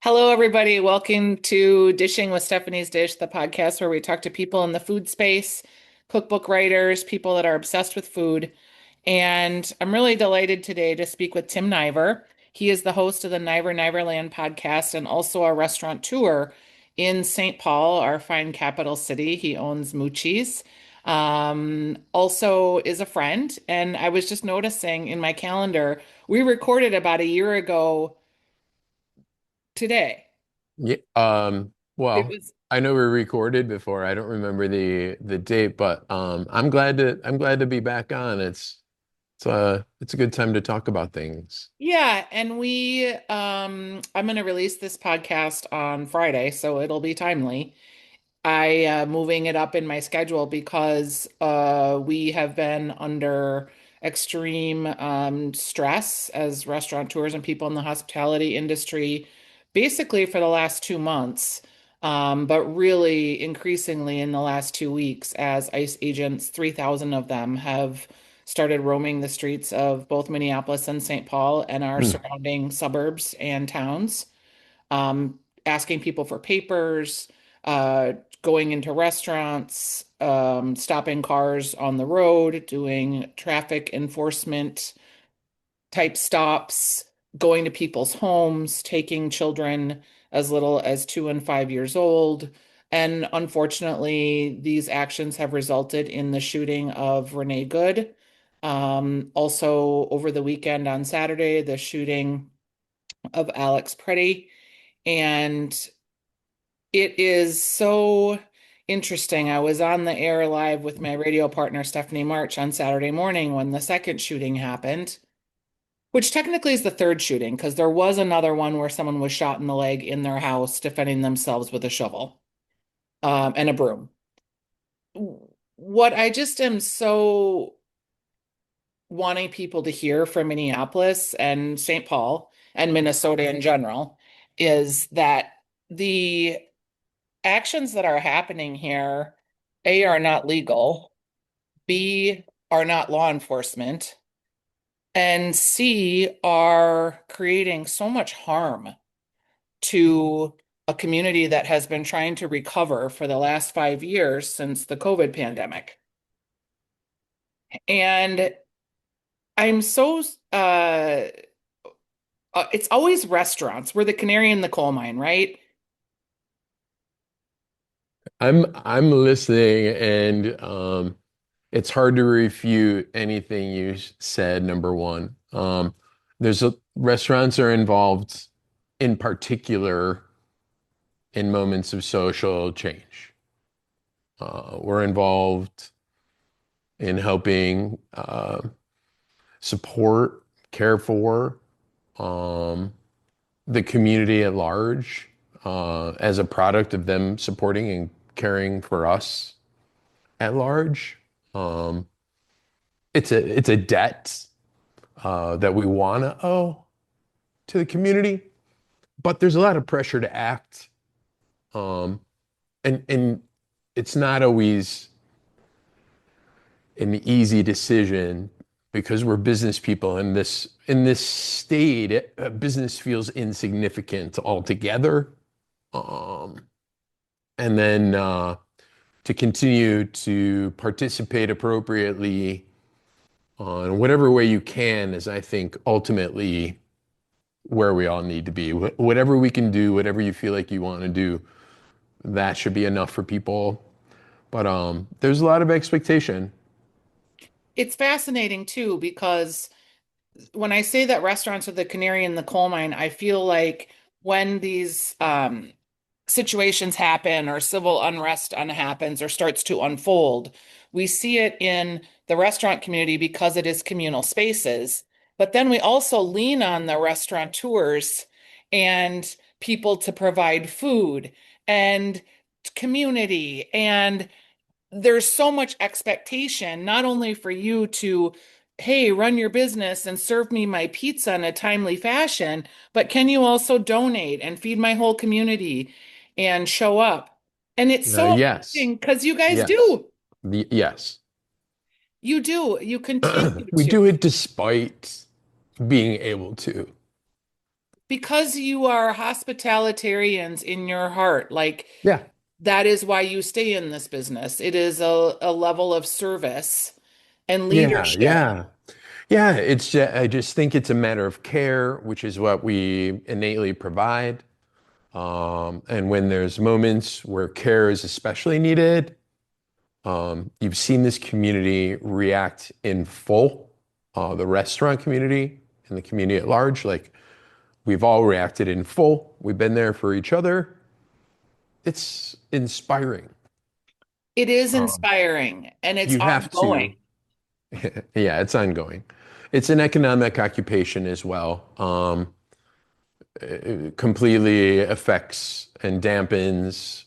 Hello, everybody. Welcome to Dishing with Stephanie's Dish, the podcast where we talk to people in the food space, cookbook writers, people that are obsessed with food. And I'm really delighted today to speak with Tim Niver. He is the host of the Niver Niverland podcast and also a restaurateur in St. Paul, our fine capital city. He owns Mucci's. Also is a friend. And I was just noticing in my calendar, we recorded about a year ago today. Yeah, It well, was I know we recorded before. I don't remember the date, but I'm glad to be back on. It's a good time to talk about things. Yeah, and I'm going to release this podcast on Friday, so it'll be timely. Moving it up in my schedule because we have been under extreme stress as restaurateurs and people in the hospitality industry basically for the last 2 months, but really increasingly in the last 2 weeks as ICE agents, 3,000 of them have started roaming the streets of both Minneapolis and St. Paul and our Hmm. surrounding suburbs and towns, asking people for papers, uh, going into restaurants, stopping cars on the road, doing traffic enforcement type stops, going to people's homes, taking children as little as 2 and 5 years old. And unfortunately, these actions have resulted in the shooting of Renee Good. Also, over the weekend on Saturday, the shooting of Alex Preddy. And it is so interesting. I was on the air live with my radio partner, Stephanie March, on Saturday morning when the second shooting happened, which technically is the third shooting because there was another one where someone was shot in the leg in their house defending themselves with a shovel, and a broom. What I just am so wanting people to hear from Minneapolis and St. Paul and Minnesota in general is that the actions that are happening here, A, are not legal, B, are not law enforcement, and C, are creating so much harm to a community that has been trying to recover for the last 5 years since the COVID pandemic. And I'm so, uh, it's always restaurants. We're the canary in the coal mine, right? I'm listening, and it's hard to refute anything you said. Number one, restaurants are involved in particular in moments of social change. We're involved in helping support, care for um, the community at large as a product of them supporting and caring for us at large. Um, it's a debt that we want to owe to the community, but there's a lot of pressure to act, um, and it's not always an easy decision because we're business people in this state, business feels insignificant altogether. Um, and then to continue to participate appropriately in whatever way you can is, I think, ultimately where we all need to be. Whatever we can do, whatever you feel like you want to do, that should be enough for people. But there's a lot of expectation. It's fascinating too, because when I say that restaurants are the canary in the coal mine, I feel like when these situations happen or civil unrest happens or starts to unfold, we see it in the restaurant community because it is communal spaces. But then we also lean on the restaurateurs and people to provide food and community. And there's so much expectation, not only for you to, hey, run your business and serve me my pizza in a timely fashion, but can you also donate and feed my whole community and show up? And it's so Yes, amazing because you guys yes, do. yes. You do. You continue We to. do it despite being able to. because you are hospitalitarians in your heart, like Yeah. that is why you stay in this business. It is a level of service and Yeah, leadership. yeah. Yeah, I just think it's a matter of care, which is what we innately provide. And when there's moments where care is especially needed, you've seen this community react in full, the restaurant community and the community at large. Like we've all reacted in full. We've been there for each other. It's inspiring. It is Um, inspiring and it's you have ongoing. to, yeah, it's ongoing. It's an economic occupation as well. It completely affects and dampens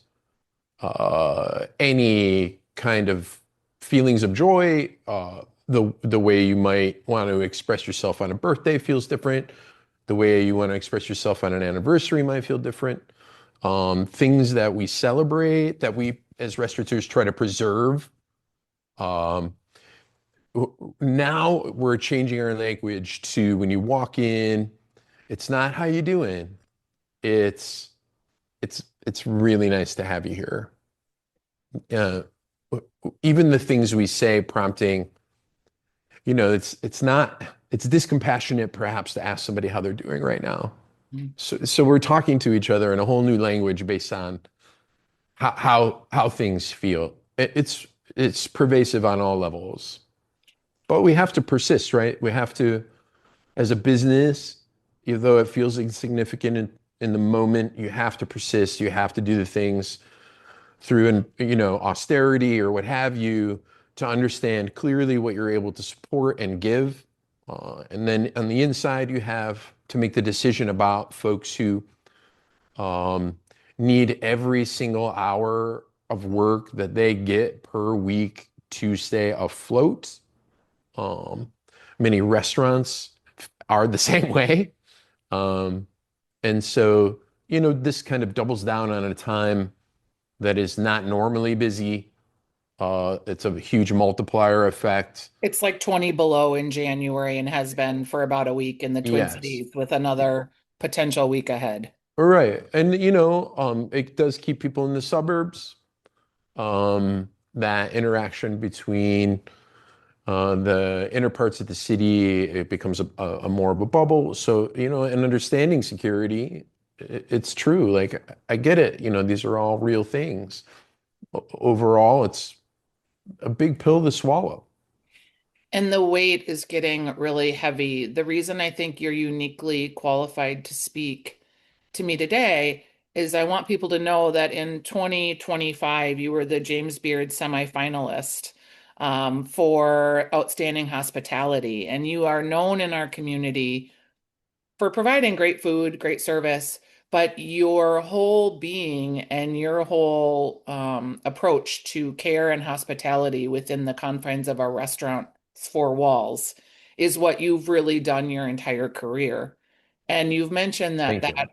any kind of feelings of joy. The way you might want to express yourself on a birthday feels different. The way you want to express yourself on an anniversary might feel different. Things that we celebrate, that we as restaurateurs try to preserve. Um, Now we're changing our language to when you walk in, it's not how you doing. It's it's really nice to have you here. Uh, Even the things we say prompting, it's not it's diskompassionate perhaps to ask somebody how they're doing right now. So we're talking to each other in a whole new language based on how things feel. It's pervasive on all levels. But we have to persist, right? We have to, as a business, even though it feels insignificant in the moment, you have to persist. You have to do the things through austerity or what have you to understand clearly what you're able to support and give. And then on the inside, you have to make the decision about folks who um, need every single hour of work that they get per week to stay afloat. Um, Many restaurants are the same way. Um, and so, this kind of doubles down on a time that is not normally busy. It's a huge multiplier effect. It's like 20 below in January and has been for about a week in the Twin Yes. Cities with another potential week ahead. All right. And, it does keep people in the suburbs. That interaction between the inner parts of the city, it becomes a more of a bubble. So, and understanding security, it's true. Like, I get it. These are all real things. Overall, it's a big pill to swallow. And the weight is getting really heavy. The reason I think you're uniquely qualified to speak to me today is I want people to know that in 2025, you were the James Beard semifinalist for Outstanding Hospitality. And you are known in our community for providing great food, great service, but your whole being and your whole approach to care and hospitality within the confines of our restaurant's four walls is what you've really done your entire career. And you've mentioned that Thank you. that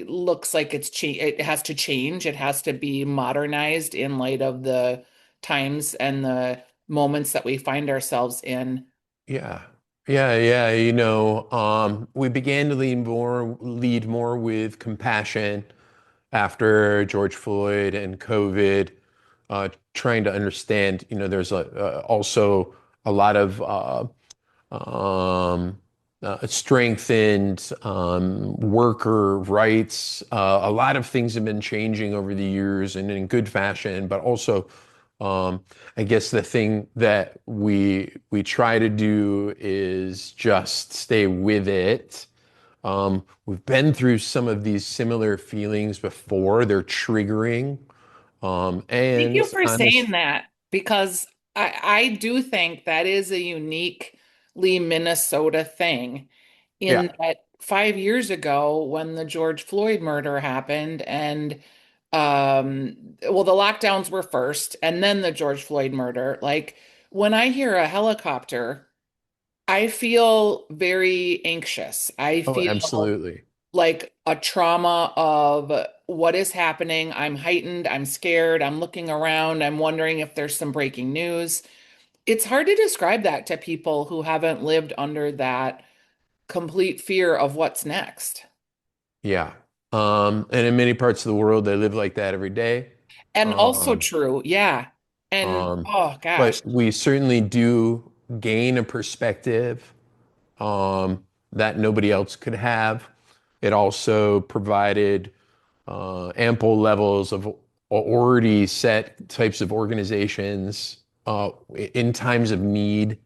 looks like it has to change. It has to be modernized in light of the times and the moments that we find ourselves in. Yeah. Yeah, yeah. We began to lead more with compassion after George Floyd and COVID, trying to understand, there's also a lot of um, strengthened worker rights. A lot of things have been changing over the years and in good fashion, but also I guess the thing that we try to do is just stay with it. We've been through some of these similar feelings before. They're triggering. Thank you And for saying honest, that because I do think that is a uniquely Minnesota thing yeah. in that 5 years ago when the George Floyd murder happened and well the lockdowns were first and then the George Floyd murder, like when I hear a helicopter, I feel very anxious. I Oh, feel absolutely. like a trauma of what is happening. I'm heightened, I'm scared, I'm looking around, I'm wondering if there's some breaking news. It's hard to describe that to people who haven't lived under that complete fear of what's next. Yeah. And in many parts of the world, they live like that every day. And also Um, true, yeah. And um, oh gosh, but we certainly do gain a perspective that nobody else could have. It also provided ample levels of already set types of organizations in times of need.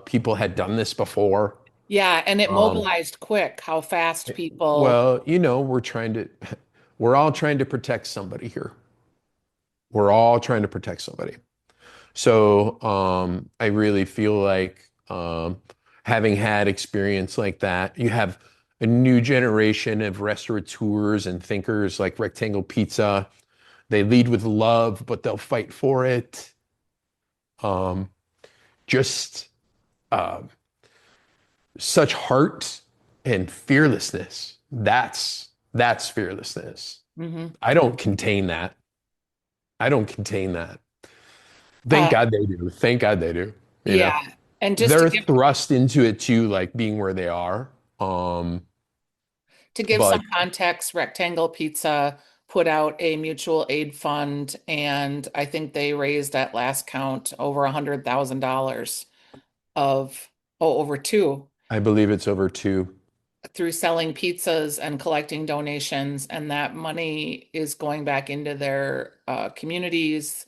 People had done this before. yeah, and it Um, mobilized quick how fast people. well, we're all trying to protect somebody here. We're all trying to protect somebody. So I really feel like having had experience like that, you have a new generation of restaurateurs and thinkers like Rectangle Pizza. They lead with love, but they'll fight for it. Um, just uh, such heart and fearlessness. That's fearlessness. Mhm. I don't contain that. I don't contain that. Thank Uh, God they do. Thank God they do. You know, yeah, and just they're thrust into it too, like being where they are. to give But some context, Rectangle Pizza put out a mutual aid fund, and I think they raised at last count over $100,000 of over two I believe it's over two. through selling pizzas and collecting donations, and that money is going back into their communities.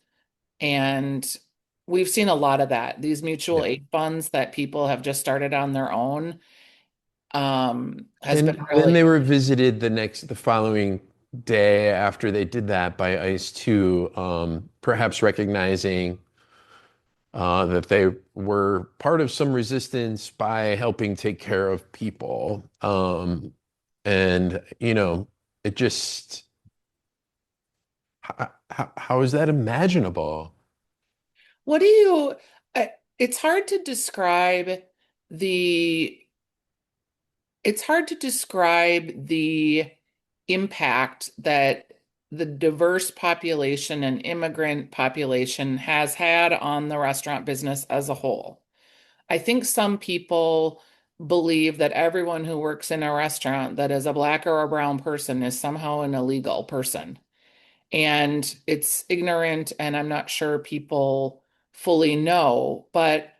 And we've seen a lot of that. These mutual Yeah. aid funds that people have just started on their own has been And then they really, were visited the following day after they did that by ICE too, perhaps recognizing that they were part of some resistance by helping take care of people. And, it just, how is that imaginable? what do you, uh, it's hard to describe the, it's hard to describe the impact that the diverse population and immigrant population has had on the restaurant business as a whole. I think some people believe that everyone who works in a restaurant that is a black or a brown person is somehow an illegal person. And it's ignorant, and I'm not sure people fully know, but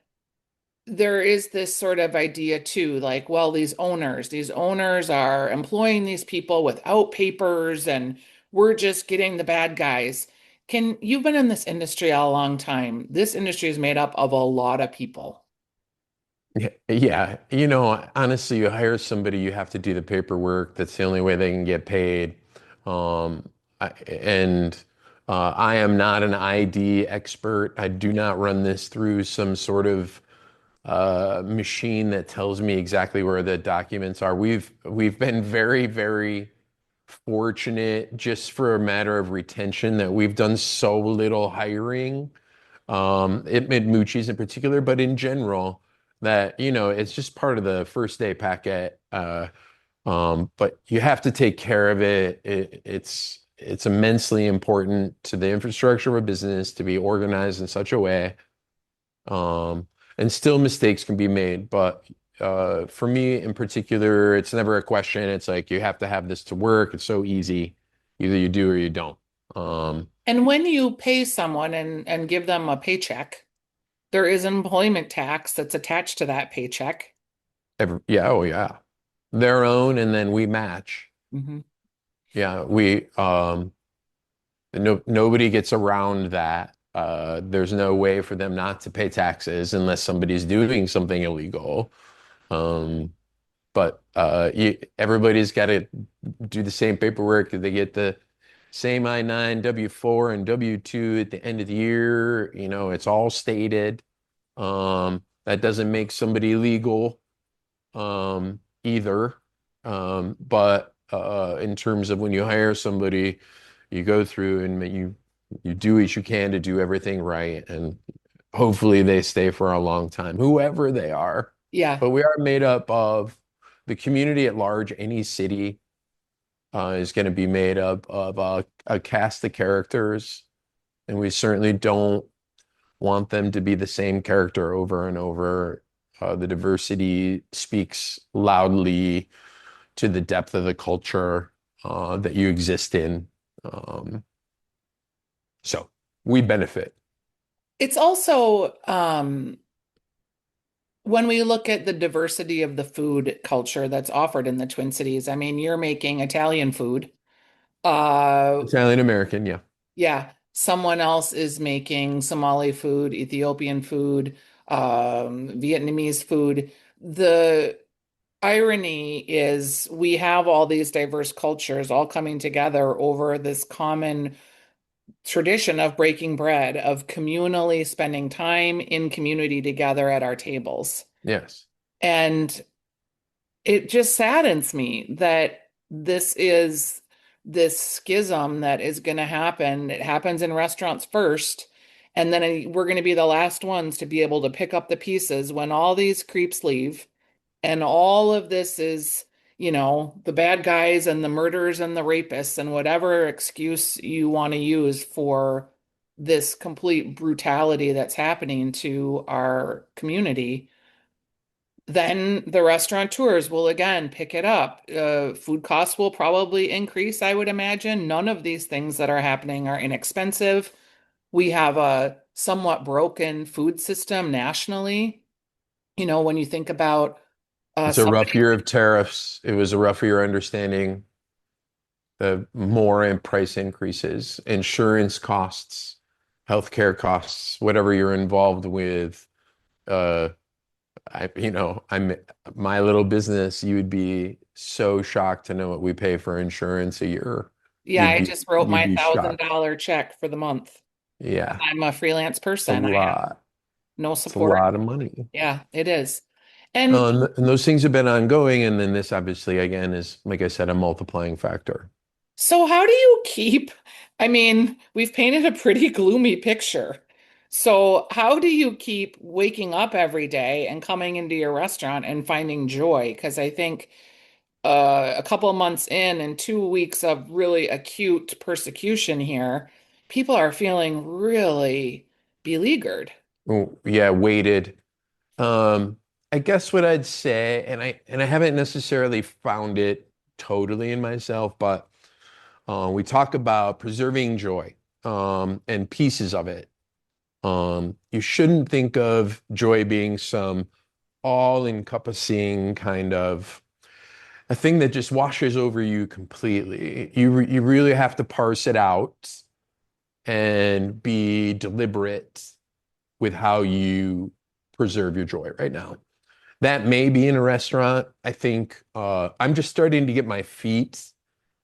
there is this sort of idea too, like, well, these owners are employing these people without papers, and we're just getting the bad guys. You've been in this industry a long time. This industry is made up of a lot of people. Yeah, yeah. Honestly, you hire somebody, you have to do the paperwork. That's the only way they can get paid. And I am not an ID expert. I do not run this through some sort of machine that tells me exactly where the documents are. We've been very, very fortunate just for a matter of retention that we've done so little hiring it made Mucci's in particular, but in general, that it's just part of the first day packet. But you have to take care of it. It's immensely important to the infrastructure of a business to be organized in such a way. And still mistakes can be made, but for me in particular, it's never a question. It's like you have to have this to work. It's so easy. Either you do or you don't. Um, And when you pay someone and give them a paycheck, there is employment tax that's attached to that paycheck. yeah, oh yeah. Their own, and then we match. Hmm. Yeah, we nobody gets around that. There's no way for them not to pay taxes unless somebody's doing something illegal. Um, but everybody's got to do the same paperwork. They get the same I-9, W-4, and W-2 at the end of the year. It's all stated. That doesn't make somebody legal. Either. But in terms of when you hire somebody, you go through and you do what you can to do everything right, and hopefully they stay for a long time, whoever they are. Yeah. But we are made up of the community at large. Any city is going to be made up of a cast of characters, and we certainly don't want them to be the same character over and over. The diversity speaks loudly to the depth of the culture that you exist in. Um, so we benefit. It's also when we look at the diversity of the food culture that's offered in the Twin Cities. I mean, you're making Italian food. Uh, Italian American, yeah. yeah, someone else is making Somali food, Ethiopian food, Vietnamese food. The irony is we have all these diverse cultures all coming together over this common tradition of breaking bread, of communally spending time in community together at our tables. Yes. And it just saddens me that this schism that is going to happen. It happens in restaurants first, and then we're going to be the last ones to be able to pick up the pieces when all these creeps leave. And all of this is, the bad guys and the murderers and the rapists and whatever excuse you want to use for this complete brutality that's happening to our community. Then the restaurateurs will again pick it up. Food costs will probably increase, I would imagine. None of these things that are happening are inexpensive. We have a somewhat broken food system nationally. When you think about It's a rough somebody, year of tariffs. It was a rough year understanding the more and price increases, insurance costs, healthcare costs, whatever you're involved with. Uh, I'm my little business. You would be so shocked to know what we pay for insurance a year. yeah, I just wrote You'd my be thousand shocked. dollar check for the month. Yeah, I'm a freelance it's a person. I have lot. no It's a support. lot of money. Yeah, it is. And And those things have been ongoing, and then this obviously again is, like I said, a multiplying factor. so, how do you keep? I mean, we've painted a pretty gloomy picture. So, how do you keep waking up every day and coming into your restaurant and finding joy? Because I think a couple of months in and 2 weeks of really acute persecution here, people are feeling really beleaguered. Oh, yeah, weighted. Um, I guess what I'd say, and I haven't necessarily found it totally in myself, but we talk about preserving joy and pieces of it. You shouldn't think of joy being some all-encompassing kind of a thing that just washes over you completely. You really have to parse it out and be deliberate with how you preserve your joy right now. That may be in a restaurant. I think I'm just starting to get my feet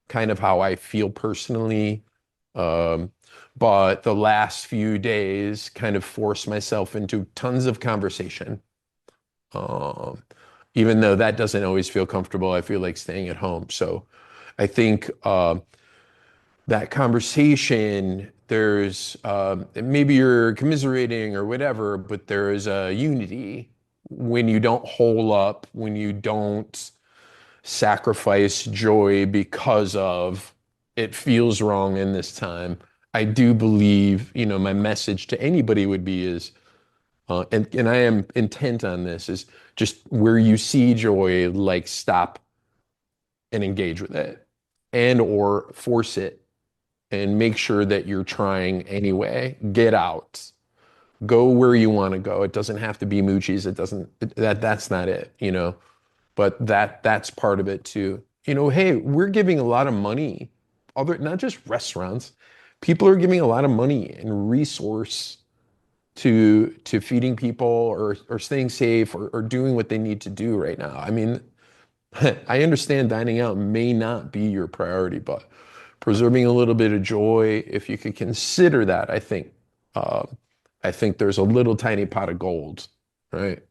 kind of how I feel personally. Um, but the last few days kind of forced myself into tons of conversation. Um, Even though that doesn't always feel comfortable, I feel like staying at home. So I think that conversation, there's maybe you're commiserating or whatever, but there is a unity when you don't hole up, when you don't sacrifice joy because of it feels wrong in this time. I do believe, my message to anybody would be is, and I am intent on this, is just where you see joy, like stop and engage with it and or force it and make sure that you're trying anyway. Get out. Go where you want to go. It doesn't have to be Mucci's. It doesn't that's not it. But that's part of it too. Hey, we're giving a lot of money, other not just restaurants. People are giving a lot of money and resource to feeding people or staying safe or doing what they need to do right now. I mean, I understand dining out may not be your priority, but preserving a little bit of joy, if you could consider that, uh, I think there's a little tiny pot of gold, right?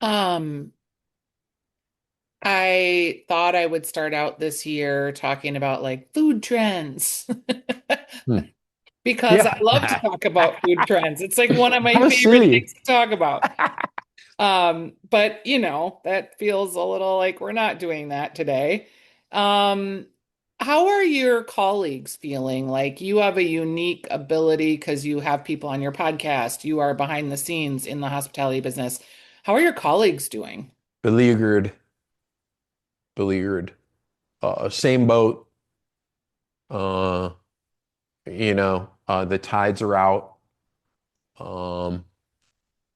Um, I thought I would start out this year talking about like food trends Hmm. because I Yeah. love to talk about food trends. It's like one of my How favorite silly. things to talk about. But that feels a little like we're not doing that today. Um, how are your colleagues feeling? Like you have a unique ability because you have people on your podcast, you are behind the scenes in the hospitality business. How are your colleagues doing? Beleaguered. beleaguered. Same boat. Uh, the tides are out. Um,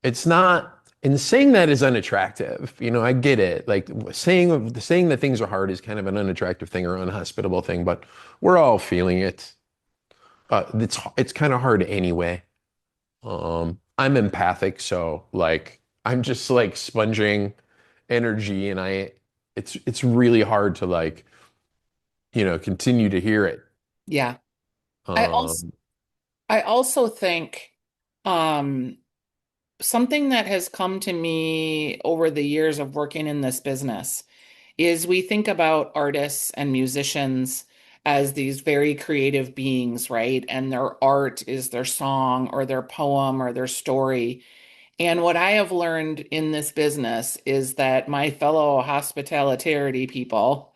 it's not, and saying that is unattractive. I get it. Like saying that things are hard is kind of an unattractive thing or unhospitable thing, but we're all feeling it. It's kind of hard anyway. I'm empathic, so like I'm just like sponging energy, and it's really hard to like, continue to hear it. Yeah. I also Um, I also think um something that has come to me over the years of working in this business is we think about artists and musicians as these very creative beings, right? And their art is their song or their poem or their story. And what I have learned in this business is that my fellow hospitality people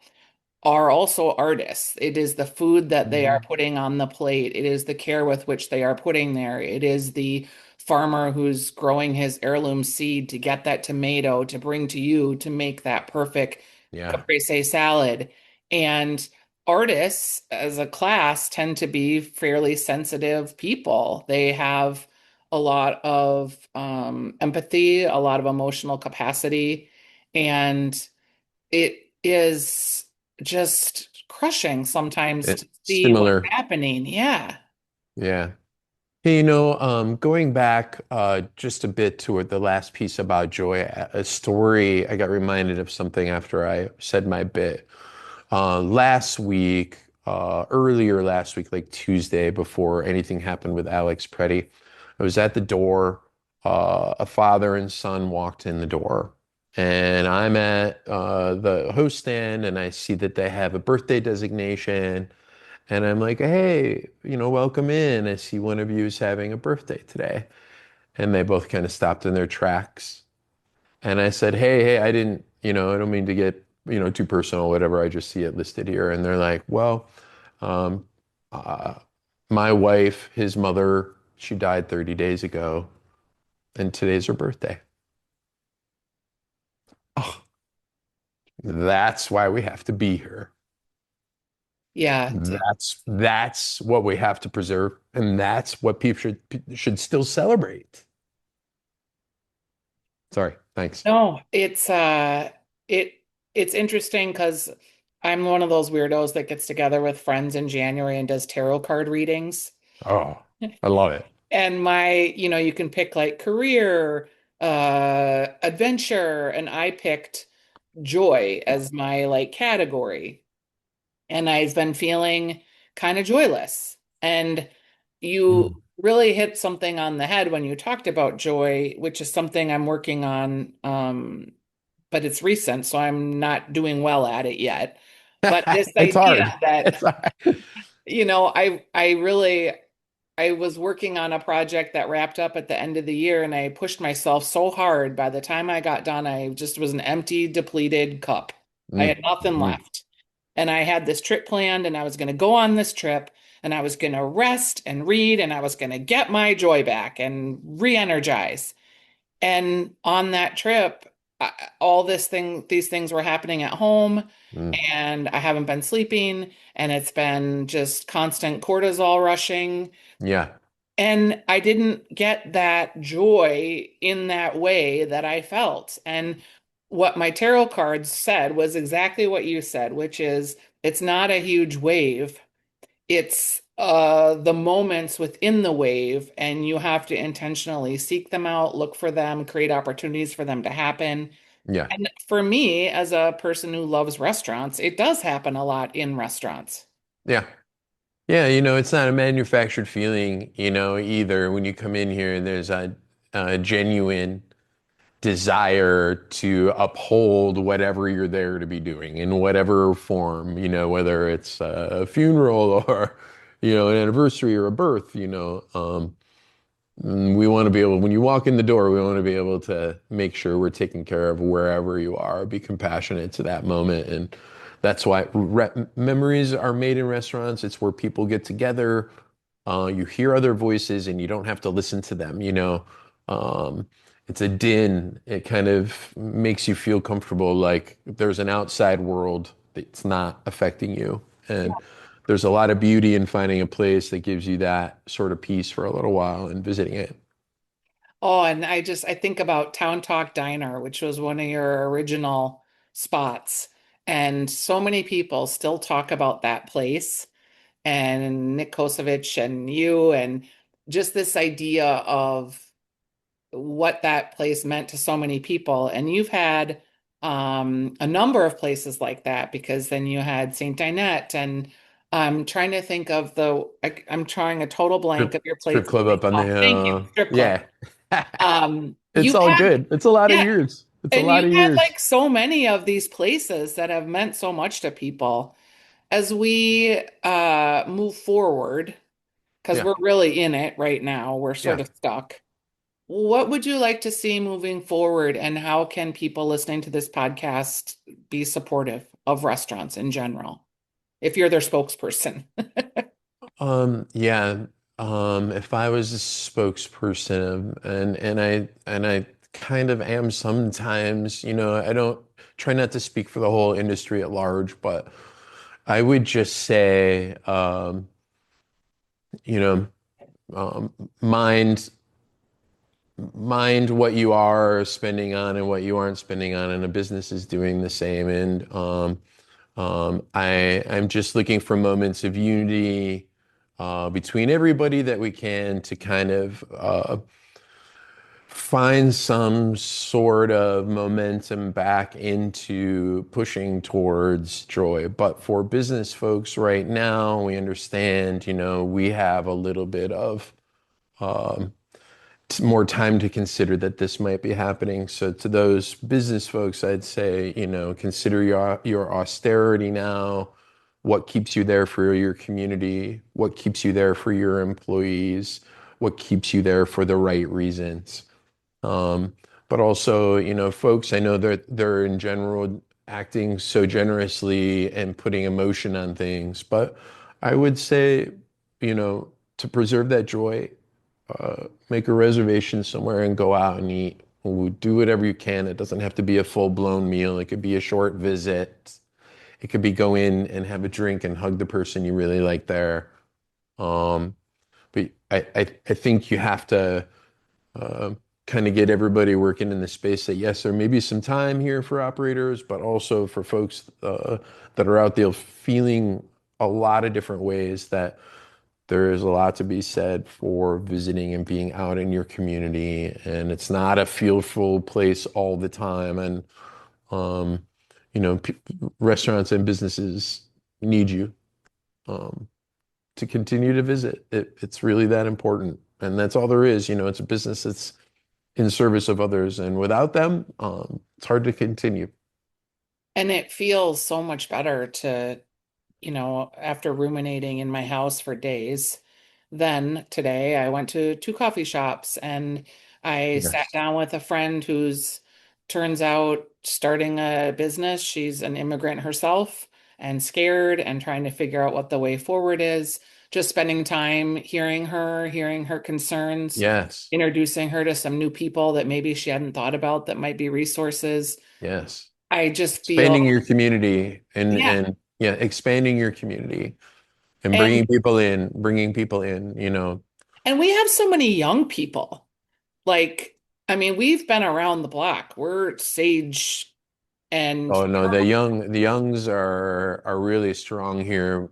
are also artists. It is the food that they are Mhm. putting on the plate. It is the care with which they are putting there. It is the farmer who's growing his heirloom seed to get that tomato to bring to you to make that perfect Yeah. caprese salad. And artists as a class tend to be fairly sensitive people. They have a lot of empathy, a lot of emotional capacity, and it is just crushing sometimes to see what's Similar. happening. Yeah. Yeah. Hey, going back just a bit to the last piece about joy, a story, I got reminded of something after I said my bit. Last week, earlier last week, like Tuesday, before anything happened with Alex Preddy, I was at the door. A father and son walked in the door, and I'm at the host stand, and I see that they have a birthday designation. And I'm like, hey, welcome in. I see one of you is having a birthday today. And they both kind of stopped in their tracks. And I said, hey, I didn't, I don't mean to get, too personal, whatever. I just see it listed here. And they're like, well, um, uh, my wife, his mother, she died 30 days ago, and today's her birthday. Oh, that's why we have to be here. Yeah. That's what we have to preserve, and that's what people should still celebrate. Sorry, thanks. No, it it's interesting because I'm one of those weirdos that gets together with friends in January and does tarot card readings. Oh, I love it. And you can pick like career, adventure, and I picked joy as my like category. And I've been feeling kind of joyless. And you Mm. really hit something on the head when you talked about joy, which is something I'm working on, but it's recent, so I'm not doing well at it yet. But this It's idea hard. that, It's hard. I was working on a project that wrapped up at the end of the year, and I pushed myself so hard. By the time I got done, I just was an empty, depleted cup. I had Mm. nothing Mm. left. And I had this trip planned, and I was going to go on this trip, and I was going to rest and read, and I was going to get my joy back and re-energize. And on that trip, these things were happening at home, Mm. and I haven't been sleeping, and it's been just constant cortisol rushing. Yeah. And I didn't get that joy in that way that I felt. And what my tarot cards said was exactly what you said, which is it's not a huge wave. It's the moments within the wave, and you have to intentionally seek them out, look for them, create opportunities for them to happen. Yeah. And for me, as a person who loves restaurants, it does happen a lot in restaurants. Yeah. Yeah, it's not a manufactured feeling, either. When you come in here, there's a genuine desire to uphold whatever you're there to be doing in whatever form, whether it's a funeral or, an anniversary or a birth, we want to be able, when you walk in the door, we want to be able to make sure we're taking care of wherever you are, be compassionate to that moment. And that's why memories are made in restaurants. It's where people get together. You hear other voices and you don't have to listen to them, Um, it's a din. It kind of makes you feel comfortable, like there's an outside world that's not affecting you. And there's a lot of beauty in finding a place that gives you that sort of peace for a little while and visiting it. Oh, and I think about Town Talk Diner, which was one of your original spots. And so many people still talk about that place and Nick Kosovich and you and just this idea of what that place meant to so many people. And you've had a number of places like that because then you had St. Dinette and I'm trying to think of I'm trying a total blank of your Strip place. club up on the, Thank you, strip club. yeah. It's You've all had, good. It's a lot of yeah, years. It's a and lot you've of had years. like so many of these places that have meant so much to people. As we move forward, because Yeah. we're really in it right now, we're sort Yeah. of stuck. What would you like to see moving forward, and how can people listening to this podcast be supportive of restaurants in general, if you're their spokesperson? Yeah. If I was a spokesperson and I kind of am sometimes, I don't try not to speak for the whole industry at large, but I would just say, you know, um, mind mind what you are spending on and what you aren't spending on, and a business is doing the same. And I'm just looking for moments of unity between everybody that we can to kind of find some sort of momentum back into pushing towards joy. But for business folks right now, we understand, we have a little bit of um, more time to consider that this might be happening. So to those business folks, I'd say, consider your austerity now. What keeps you there for your community? What keeps you there for your employees? What keeps you there for the right reasons? Um, but also, folks, I know they're in general acting so generously and putting emotion on things, but I would say, to preserve that joy, make a reservation somewhere and go out and eat. Do whatever you can. It doesn't have to be a full-blown meal. It could be a short visit. It could be go in and have a drink and hug the person you really like there. Um, but I think you have to uh, kind of get everybody working in the space that yes, there may be some time here for operators, but also for folks that are out there feeling a lot of different ways that there is a lot to be said for visiting and being out in your community. And it's not a feel-full place all the time. And, um, p restaurants and businesses need you um, to continue to visit. It's really that important. And that's all there is. It's a business that's in service of others. And without them, it's hard to continue. And it feels so much better to after ruminating in my house for days. Then today I went to two coffee shops and I sat Yes. down with a friend who's turns out starting a business. She's an immigrant herself and scared and trying to figure out what the way forward is. Just spending time hearing her concerns, Yes. introducing her to some new people that maybe she hadn't thought about that might be resources. Yes. I just Expanding feel, your community yeah. and yeah, expanding your community and And bringing people in. And we have so many young people. Like, I mean, we've been around the block. We're Sage and Oh no, the youngs are really strong here.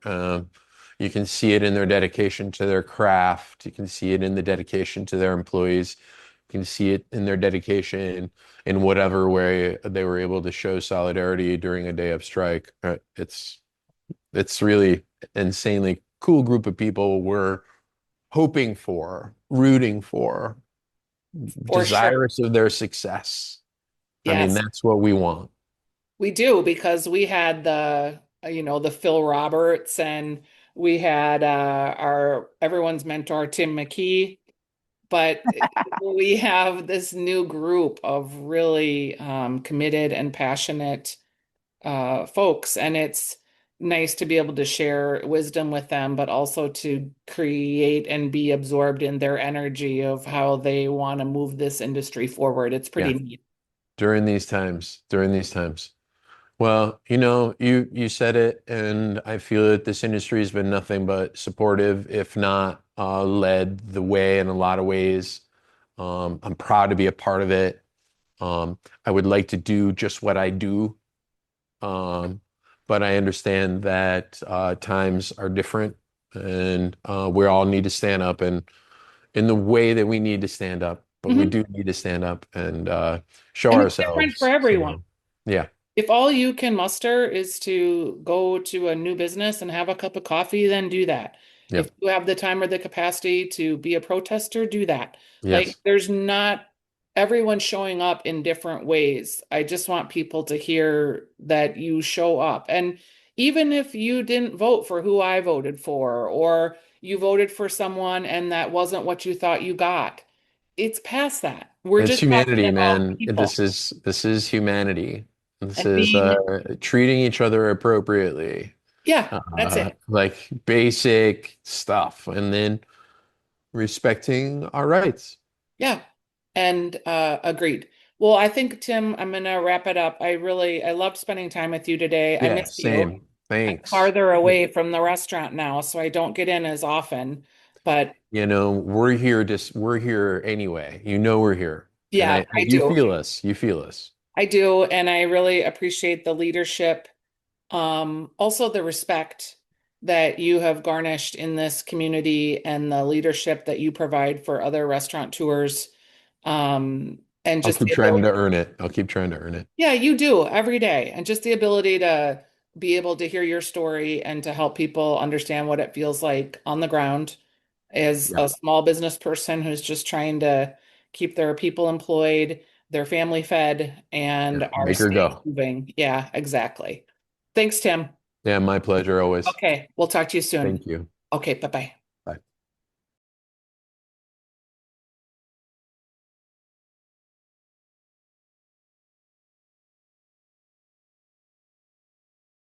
You can see it in their dedication to their craft. You can see it in the dedication to their employees. You can see it in their dedication in whatever way they were able to show solidarity during a day of strike. It's really insanely cool group of people we're hoping for, rooting for, for sure. desirous of their success. I mean, Yes, that's what we want. we do because we had the Phil Roberts and we had our everyone's mentor, Tim McKee. But we have this new group of really committed and passionate folks, and nice to be able to share wisdom with them, but also to create and be absorbed in their energy of how they want to move this industry forward. It's pretty Yeah. neat. During these times. Well, you said it, and I feel that this industry has been nothing but supportive, if not led the way in a lot of ways. I'm proud to be a part of it. I would like to do just what I do, um, but I understand that times are different, and we all need to stand up and in the way that we need to stand up, but we Mhm. do need to stand up and show And it's different for ourselves. everyone. So, yeah, If all you can muster is to go to a new business and have a cup of coffee, then do that. If yep, you have the time or the capacity to be a protester, do that. Like, yes. there's not everyone showing up in different ways. I just want people to hear that you show up. And even if you didn't vote for who I voted for, or you voted for someone and that wasn't what you thought you got, it's past that. We're It's just talking humanity, about man. people This is humanity. This and is being, treating each other appropriately, yeah, that's it. like basic stuff, and then respecting our rights. Yeah. And agreed. Well, I think, Tim, I'm gonna wrap it up. I loved spending time with you today. I Yeah, miss you. same. I'm Thanks. farther away from the restaurant now, so I don't get in as often. But We're here anyway. We're here. And yeah, I you do. feel us. You feel us. I do, and I really appreciate the leadership, also the respect that you have garnished in this community and the leadership that you provide for other restaurateurs, and I'll just keep the trying to ability. earn it. I'll keep trying to earn it. Yeah, you do every day. And just the ability to be able to hear your story and to help people understand what it feels like on the ground as Yeah. a small business person who's just trying to keep their people employed, their family fed, Yeah. and our Make her state go. moving. Yeah, exactly. Thanks, Tim. Yeah, my pleasure always. Okay, we'll talk to you soon. Thank you. Okay, bye-bye.